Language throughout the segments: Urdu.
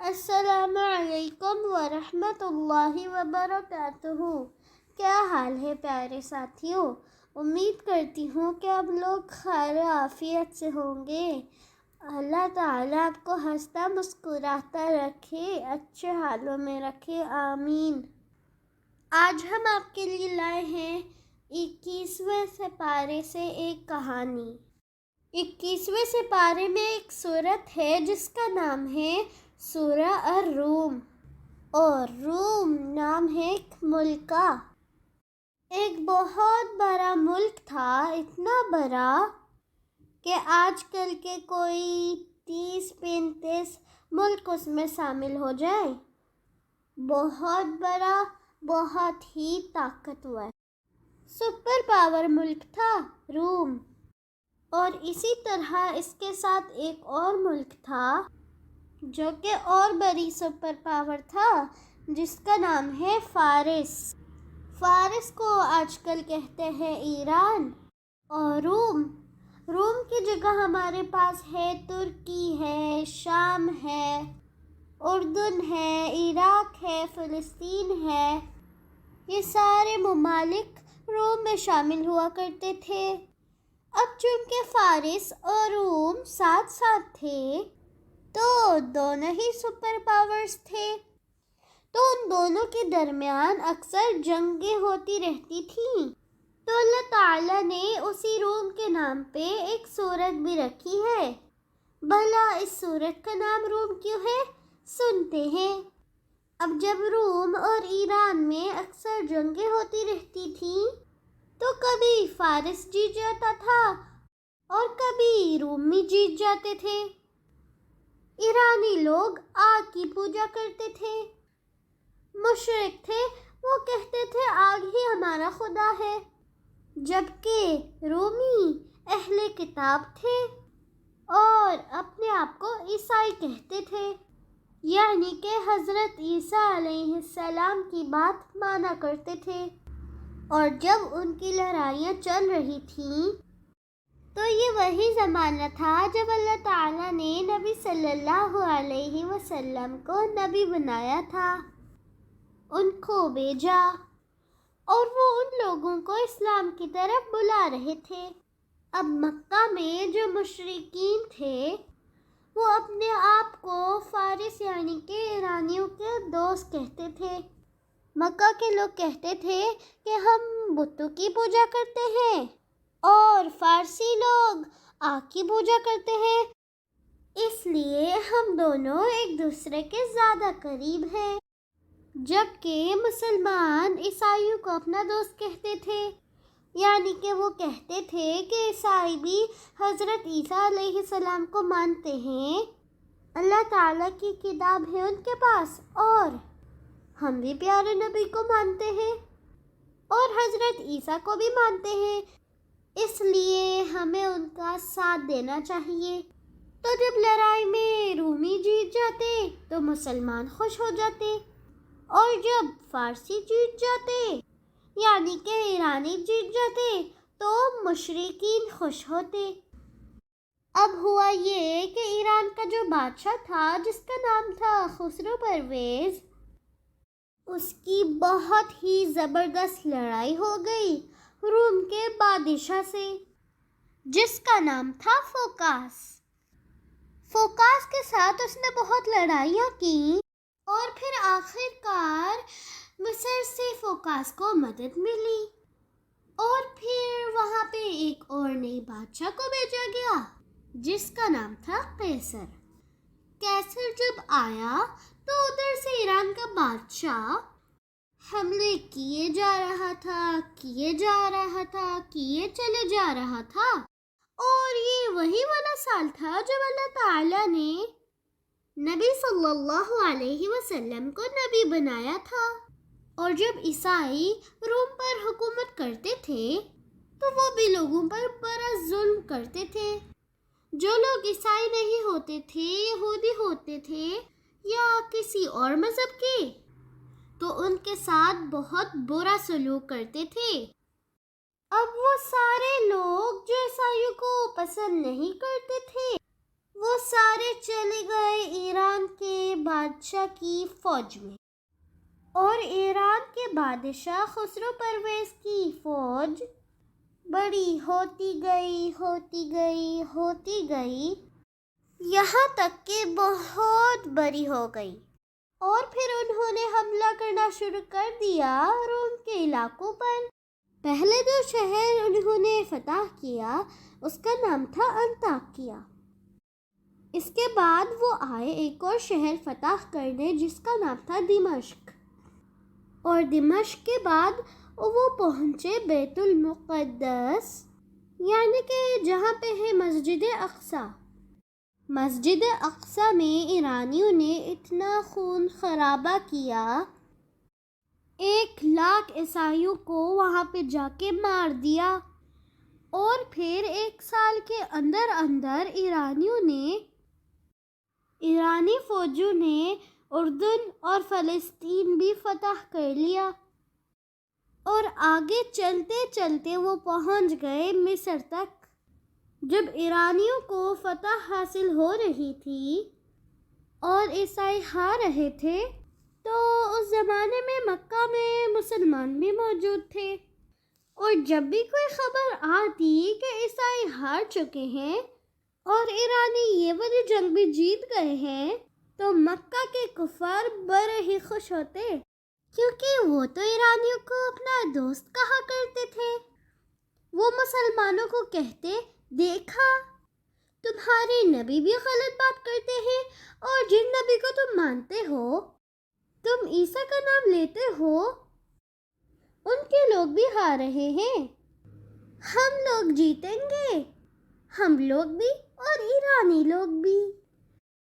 السلام علیکم ورحمۃ اللہ وبرکاتہ۔ کیا حال ہے پیارے ساتھیوں؟ امید کرتی ہوں کہ آپ لوگ خیر و عافیت سے ہوں گے۔ اللہ تعالیٰ آپ کو ہنستا مسکراتا رکھے، اچھے حالوں میں رکھے، آمین۔ آج ہم آپ کے لیے لائے ہیں 21ویں سپارے سے ایک کہانی۔ 21ویں سپارے میں ایک سورت ہے جس کا نام ہے سورہ الروم، اور روم نام ہے ایک ملک کا۔ ایک بہت بڑا ملک تھا، اتنا بڑا کہ آج کل کے کوئی 30-35 ملک اس میں شامل ہو جائے۔ بہت بڑا، بہت ہی طاقتور، سپر پاور ملک تھا روم۔ اور اسی طرح اس کے ساتھ ایک اور ملک تھا جو کہ اور بڑی سپر پاور تھا، جس کا نام ہے فارس۔ فارس کو آج کل کہتے ہیں ایران۔ اور روم کی جگہ ہمارے پاس ہے ترکی ہے، شام ہے، اردن ہے، عراق ہے، فلسطین ہے۔ یہ سارے ممالک روم میں شامل ہوا کرتے تھے۔ اب چونکہ فارس اور روم ساتھ ساتھ تھے تو دونوں ہی سپر پاورز تھے، تو ان دونوں کے درمیان اکثر جنگیں ہوتی رہتی تھیں۔ تو اللہ تعالیٰ نے اسی روم کے نام پہ ایک سورت بھی رکھی ہے۔ بھلا اس سورت کا نام روم کیوں ہے؟ سنتے ہیں۔ اب جب روم اور ایران میں اکثر جنگیں ہوتی رہتی تھیں تو کبھی فارس جیت جاتا تھا اور کبھی رومی جیت جاتے تھے۔ ایرانی لوگ آگ کی پوجا کرتے تھے، مشرک تھے، وہ کہتے تھے آگ ہی ہمارا خدا ہے، جبکہ رومی اہل کتاب تھے اور اپنے آپ کو عیسائی کہتے تھے، یعنی کہ حضرت عیسیٰ علیہ السلام کی بات مانا کرتے تھے۔ اور جب ان کی لڑائیاں چل رہی تھیں تو یہ وہی زمانہ تھا جب اللہ تعالیٰ نے نبی صلی اللہ علیہ وسلم کو نبی بنایا تھا، ان کو بھیجا، اور وہ ان لوگوں کو اسلام کی طرف بلا رہے تھے۔ اب مکہ میں جو مشرکین تھے وہ اپنے آپ کو فارس یعنی کہ ایرانیوں کے دوست کہتے تھے۔ مکہ کے لوگ کہتے تھے کہ ہم بتوں کی پوجا کرتے ہیں اور فارسی لوگ آگ کی پوجا کرتے ہیں، اس لیے ہم دونوں ایک دوسرے کے زیادہ قریب ہیں۔ جبکہ مسلمان عیسائیوں کو اپنا دوست کہتے تھے، یعنی کہ وہ کہتے تھے کہ عیسائی بھی حضرت عیسیٰ علیہ السلام کو مانتے ہیں، اللہ تعالیٰ کی کتاب ہے ان کے پاس، اور ہم بھی پیارے نبی کو مانتے ہیں اور حضرت عیسیٰ کو بھی مانتے ہیں، اس لیے ہمیں ان کا ساتھ دینا چاہیے۔ تو جب لڑائی میں رومی جیت جاتے تو مسلمان خوش ہو جاتے، اور جب فارسی جیت جاتے یعنی کہ ایرانی جیت جاتے تو مشرکین خوش ہوتے۔ اب ہوا یہ کہ ایران کا جو بادشاہ تھا جس کا نام تھا خسرو پرویز، اس کی بہت ہی زبردست لڑائی ہو گئی روم کے بادشاہ سے، جس کا نام تھا فوکاس۔ فوکاس کے ساتھ اس نے بہت لڑائیاں کی اور پھر آخر کار مصر سے فوکاس کو مدد ملی، اور پھر وہاں پہ ایک اور نئی بادشاہ کو بھیجا گیا جس کا نام تھا قیصر۔ قیصر جب آیا تو ادھر سے ایران کا بادشاہ حملے کیے جا رہا تھا، کیے چلے جا رہا تھا، اور یہ وہی والا سال تھا جب اللہ تعالیٰ نے نبی صلی اللہ علیہ وسلم کو نبی بنایا تھا۔ اور جب عیسائی روم پر حکومت کرتے تھے تو وہ بھی لوگوں پر بڑا ظلم کرتے تھے۔ جو لوگ عیسائی نہیں ہوتے تھے، یہودی ہوتے تھے یا کسی اور مذہب کے، تو ان کے ساتھ بہت برا سلوک کرتے تھے۔ اب وہ سارے لوگ جو عیسائیوں کو پسند نہیں کرتے تھے وہ سارے چلے گئے ایران کے بادشاہ کی فوج میں، اور ایران کے بادشاہ خسرو پرویز کی فوج بڑی ہوتی گئی یہاں تک کہ بہت بڑی ہو گئی، اور پھر انہوں نے حملہ کرنا شروع کر دیا روم کے علاقوں پر۔ پہلے جو شہر انہوں نے فتح کیا اس کا نام تھا انطاکیہ۔ اس کے بعد وہ آئے ایک اور شہر فتح کرنے جس کا نام تھا دمشق، اور دمشق کے بعد وہ پہنچے بیت المقدس، یعنی کہ جہاں پہ ہے مسجد اقصی۔ مسجد اقصی میں ایرانیوں نے اتنا خون خرابہ کیا، 1,00,000 عیسائیوں کو وہاں پہ جا کے مار دیا، اور پھر 1 سال کے اندر ایرانی فوجوں نے اردن اور فلسطین بھی فتح کر لیا، اور آگے چلتے چلتے وہ پہنچ گئے مصر تک۔ جب ایرانیوں کو فتح حاصل ہو رہی تھی اور عیسائی ہار رہے تھے تو اس زمانے میں مکہ میں مسلمان بھی موجود تھے، اور جب بھی کوئی خبر آتی کہ عیسائی ہار چکے ہیں اور ایرانی یہ والی جنگ بھی جیت گئے ہیں تو مکہ کے کفار بڑے ہی خوش ہوتے، کیونکہ وہ تو ایرانیوں کو اپنا دوست کہا کرتے تھے۔ وہ مسلمانوں کو کہتے، دیکھا تمہارے نبی بھی غلط بات کرتے ہیں، اور جن نبی کو تم مانتے ہو، تم عیسیٰ کا نام لیتے ہو، ان کے لوگ بھی ہار رہے ہیں، ہم لوگ جیتیں گے، ہم لوگ بھی اور ایرانی لوگ بھی۔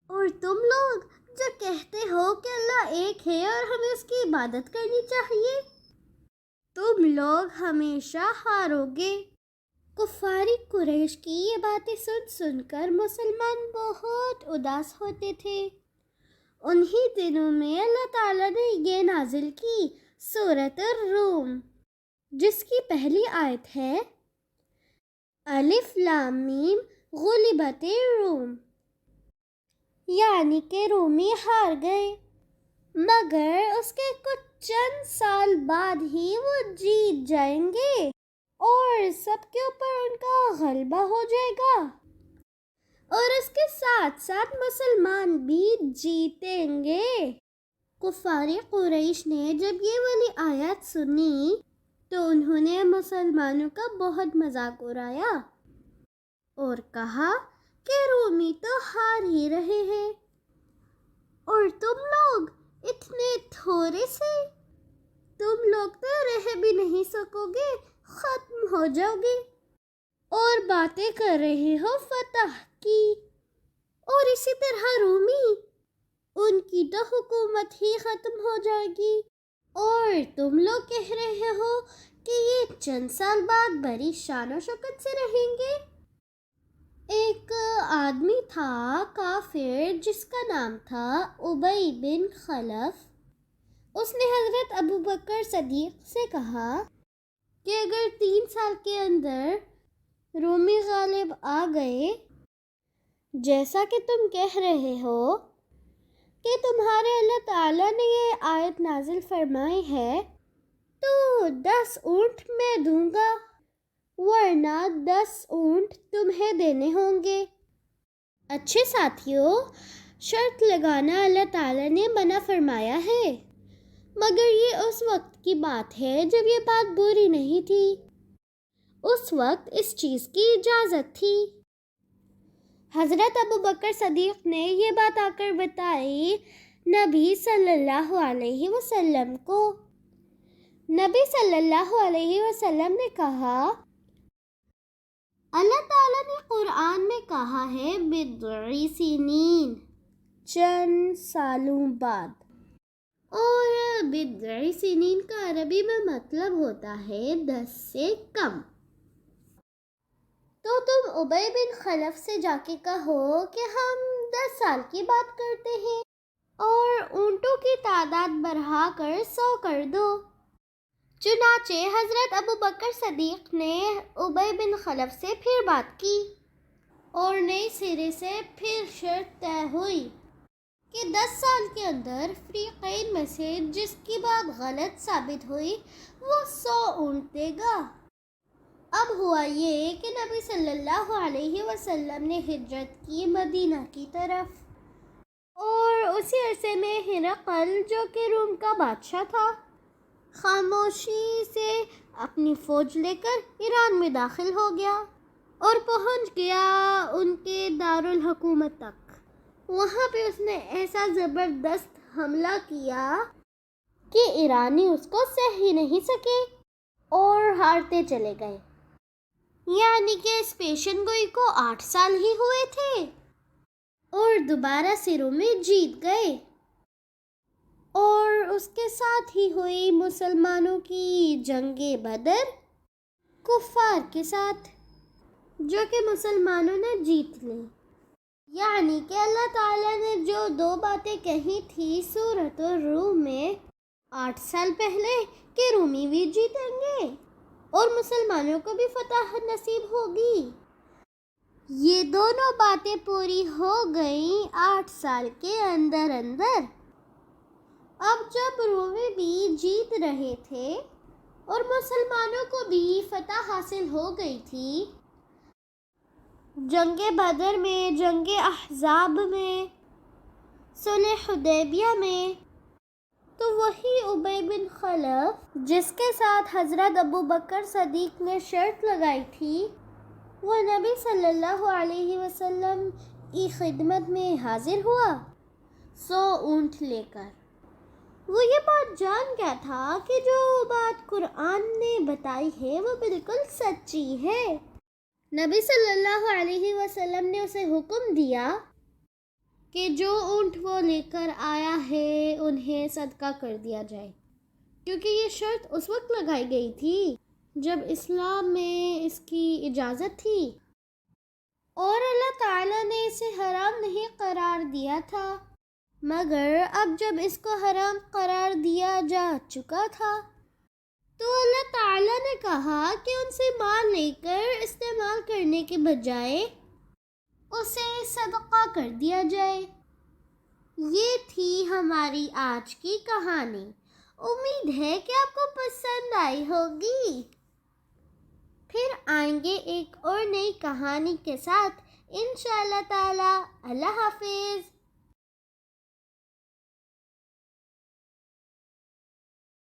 اور تم لوگ جو کہتے ہو کہ اللہ ایک ہے اور ہمیں اس کی عبادت کرنی چاہیے، تم لوگ ہمیشہ ہارو گے۔ کفاری قریش کی یہ باتیں سن کر مسلمان بہت اداس ہوتے تھے۔ انہی دنوں میں اللہ تعالیٰ نے یہ نازل کی سورۃ الروم، جس کی پہلی آیت ہے الف لام میم غلبت الروم، یعنی کہ رومی ہار گئے، مگر اس کے کچھ چند سال بعد ہی وہ جیت جائیں گے اور سب کے اوپر ان کا غلبہ ہو جائے گا، اور اس کے ساتھ ساتھ مسلمان بھی جیتیں گے۔ کفار قریش نے جب یہ والی آیات سنی تو انہوں نے مسلمانوں کا بہت مذاق اڑایا اور کہا کہ رومی تو ہار ہی رہے ہیں، اور تم لوگ اتنے تھوڑے سے، تم لوگ تو رہ بھی نہیں سکو گے، ختم ہو جاؤ گے، اور باتیں کر رہے ہو فتح کی۔ اور اسی طرح رومی، ان کی تو حکومت ہی ختم ہو جائے گی، اور تم لوگ کہہ رہے ہو کہ یہ چند سال بعد بڑی شان و شوکت سے رہیں گے۔ ایک آدمی تھا کافر جس کا نام تھا ابی بن خلف، اس نے حضرت ابوبکر صدیق سے کہا کہ اگر 3 سال کے اندر رومی غالب آ گئے، جیسا کہ تم کہہ رہے ہو کہ تمہارے اللہ تعالیٰ نے یہ آیت نازل فرمائی ہے، تو 10 اونٹ میں دوں گا، ورنہ 10 اونٹ تمہیں دینے ہوں گے۔ اچھے ساتھیوں، شرط لگانا اللہ تعالیٰ نے منع فرمایا ہے، مگر یہ اس وقت کی بات ہے جب یہ بات بری نہیں تھی، اس وقت اس چیز کی اجازت تھی۔ حضرت ابوبکر صدیق نے یہ بات آ کر بتائی نبی صلی اللہ علیہ وسلم کو۔ نبی صلی اللہ علیہ وسلم نے کہا، اللہ تعالیٰ نے قرآن میں کہا ہے بضع سنین، چند سالوں بعد، اور بضع سنین کا عربی میں مطلب ہوتا ہے 10 سے کم۔ تو تم ابی بن خلف سے جا کے کہو کہ ہم 10 سال کی بات کرتے ہیں اور اونٹوں کی تعداد بڑھا کر 100 کر دو۔ چنانچہ حضرت ابوبکر صدیق نے ابی بن خلف سے پھر بات کی اور نئے سرے سے پھر شرط طے ہوئی۔ کہ 10 سال کے اندر فریقین میں سے جس کی بات غلط ثابت ہوئی وہ 100 اونٹ دے گا۔ اب ہوا یہ کہ نبی صلی اللہ علیہ وسلم نے ہجرت کی مدینہ کی طرف، اور اسی عرصے میں ہرقل جو کہ روم کا بادشاہ تھا خاموشی سے اپنی فوج لے کر ایران میں داخل ہو گیا اور پہنچ گیا ان کے دارالحکومت تک۔ وہاں پہ اس نے ایسا زبردست حملہ کیا کہ ایرانی اس کو سہ ہی نہیں سکے اور ہارتے چلے گئے، یعنی کہ اس پیشن گوئی کو 8 سال ہی ہوئے تھے اور دوبارہ سروں میں جیت گئے۔ اور اس کے ساتھ ہی ہوئی مسلمانوں کی جنگ بدر کفار کے ساتھ، جو کہ مسلمانوں نے جیت لی۔ یعنی کہ اللہ تعالیٰ نے جو 2 باتیں کہی تھی سورۃ الروم میں 8 سال پہلے کہ رومی بھی جیتیں گے اور مسلمانوں کو بھی فتح نصیب ہوگی، یہ دونوں باتیں پوری ہو گئیں 8 سال کے اندر اندر۔ اب جب رومی بھی جیت رہے تھے اور مسلمانوں کو بھی فتح حاصل ہو گئی تھی، جنگ بدر میں، جنگ احزاب میں، صلح حدیبیہ میں، تو وہی ابی بن خلف جس کے ساتھ حضرت ابوبکر صدیق نے شرط لگائی تھی، وہ نبی صلی اللہ علیہ وسلم کی خدمت میں حاضر ہوا 100 اونٹ لے کر۔ وہ یہ بات جان گیا تھا کہ جو بات قرآن نے بتائی ہے وہ بالکل سچی ہے۔ نبی صلی اللہ علیہ وسلم نے اسے حکم دیا کہ جو اونٹ وہ لے کر آیا ہے انہیں صدقہ کر دیا جائے، کیونکہ یہ شرط اس وقت لگائی گئی تھی جب اسلام میں اس کی اجازت تھی، اور اللہ تعالیٰ نے اسے حرام نہیں قرار دیا تھا، مگر اب جب اس کو حرام قرار دیا جا چکا تھا تو اللہ تعالیٰ نے کہا کہ ان سے مال لے کر استعمال کرنے کے بجائے اسے صدقہ کر دیا جائے۔ یہ تھی ہماری آج کی کہانی۔ امید ہے کہ آپ کو پسند آئی ہوگی۔ پھر آئیں گے ایک اور نئی کہانی کے ساتھ انشاءاللہ تعالی۔ اللہ حافظ۔